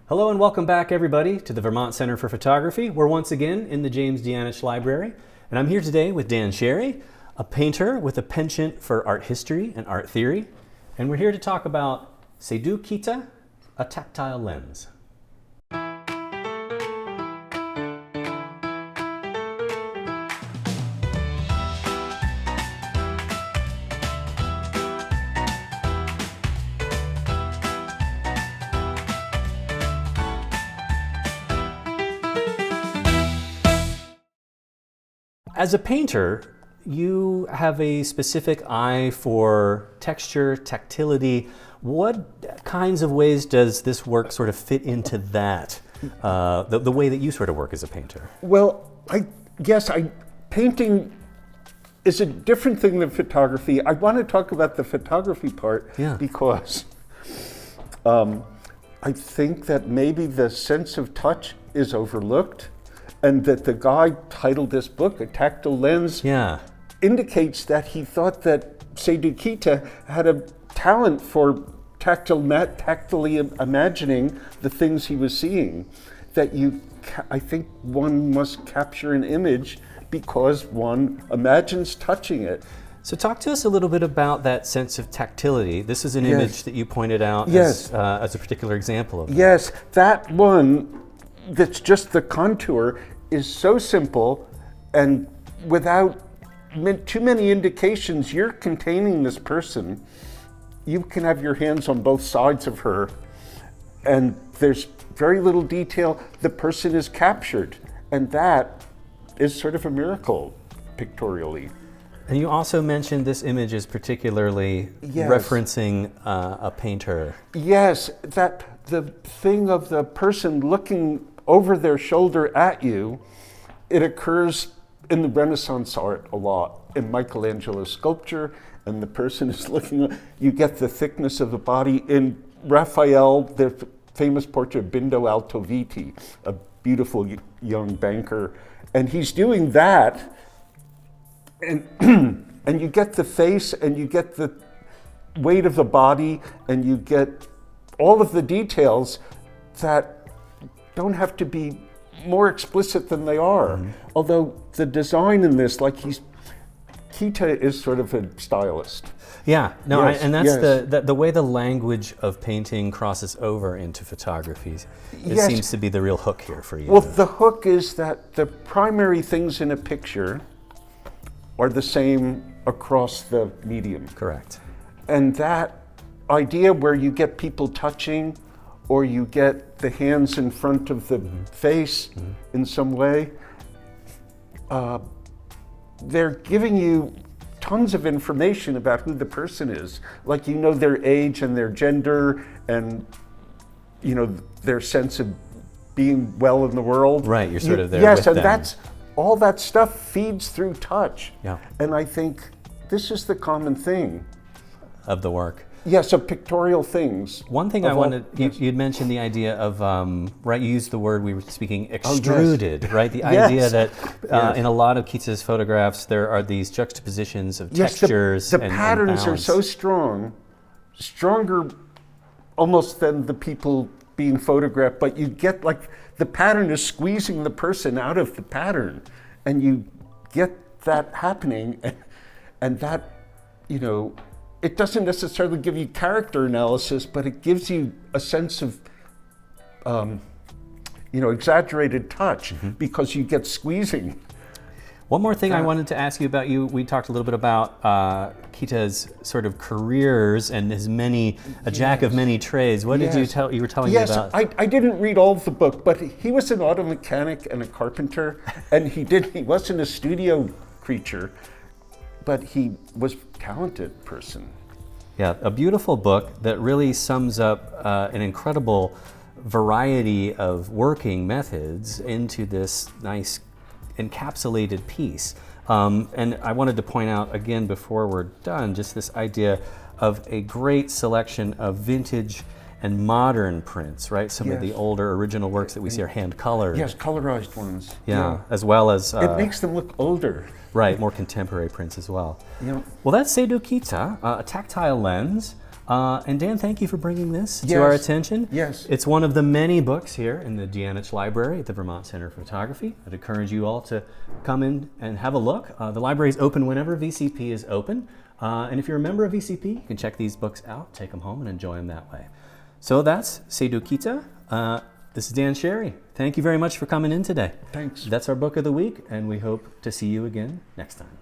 Hello and welcome back, everybody, to the Vermont Center for Photography. We're once again in the James Deanich Library, and I'm here today with Dan Sherry, a painter with a penchant for art history and art theory, and we're here to talk about Seydou Keïta, a tactile lens. As a painter, you have a specific eye for texture, tactility. What kinds of ways does this work sort of fit into that, the way that you sort of work as a painter? Well, painting is a different thing than photography. I want to talk about the photography part because I think that maybe the sense of touch is overlooked. And that the guy titled this book, A Tactile Lens, indicates that he thought that Seydou Keïta had a talent for tactily imagining the things he was seeing. That I think one must capture an image because one imagines touching it. So talk to us a little bit about that sense of tactility. This is an image that you pointed out as a particular example of that. Yes, that one, that's just the contour, is so simple, and without too many indications, you're containing this person. You can have your hands on both sides of her, and there's very little detail. The person is captured, and that is sort of a miracle pictorially. And you also mentioned this image is particularly referencing a painter. Yes, that the thing of the person looking over their shoulder at you, it occurs in the Renaissance art a lot, in Michelangelo's sculpture, and the person is looking, you get the thickness of the body. In Raphael, the famous portrait of Bindo Altoviti, a beautiful young banker, and he's doing that, and and you get the face, and you get the weight of the body, and you get all of the details that don't have to be more explicit than they are. Mm-hmm. Although the design in this, Keïta is sort of a stylist. Yeah, no, and that's the way the language of painting crosses over into photography. It seems to be the real hook here for you. Well, the hook is that the primary things in a picture are the same across the medium. Correct. And that idea where you get people touching, or you get the hands in front of the face in some way, they're giving you tons of information about who the person is. Like, you know, their age and their gender and, you know, their sense of being well in the world. Right, you're sort of there with them. That's all that stuff feeds through touch. Yeah. And I think this is the common thing of the work. Yes, of pictorial things. One thing I wanted, you'd mentioned the idea of, you used the word we were speaking, extruded, right? The idea that in a lot of Keïta's photographs, there are these juxtapositions of textures the patterns are so strong, stronger almost than the people being photographed, but you get the pattern is squeezing the person out of the pattern, and you get that happening, and that, you know, it doesn't necessarily give you character analysis, but it gives you a sense of, exaggerated touch because you get squeezing. One more thing I wanted to ask you about we talked a little bit about Keïta's sort of careers and his a jack of many trades. What did you were telling me about? Yes, I didn't read all of the book, but he was an auto mechanic and a carpenter, and he wasn't a studio creature, but he was a talented person. Yeah, a beautiful book that really sums up an incredible variety of working methods into this nice encapsulated piece. And I wanted to point out again before we're done, just this idea of a great selection of vintage and modern prints, right? Some of the older original works that we see are hand colored. Yes, colorized ones. Yeah, as well as... it makes them look older. Right, more contemporary prints as well. Yeah. Well, that's Seydou Keïta, a tactile lens. And Dan, thank you for bringing this to Yes. our attention. Yes. It's one of the many books here in the Deanich Library at the Vermont Center for Photography. I'd encourage you all to come in and have a look. The library is open whenever VCP is open. And if you're a member of VCP, you can check these books out, take them home, and enjoy them that way. So that's Seydou Keïta. This is Dan Sherry. Thank you very much for coming in today. Thanks. That's our book of the week, and we hope to see you again next time.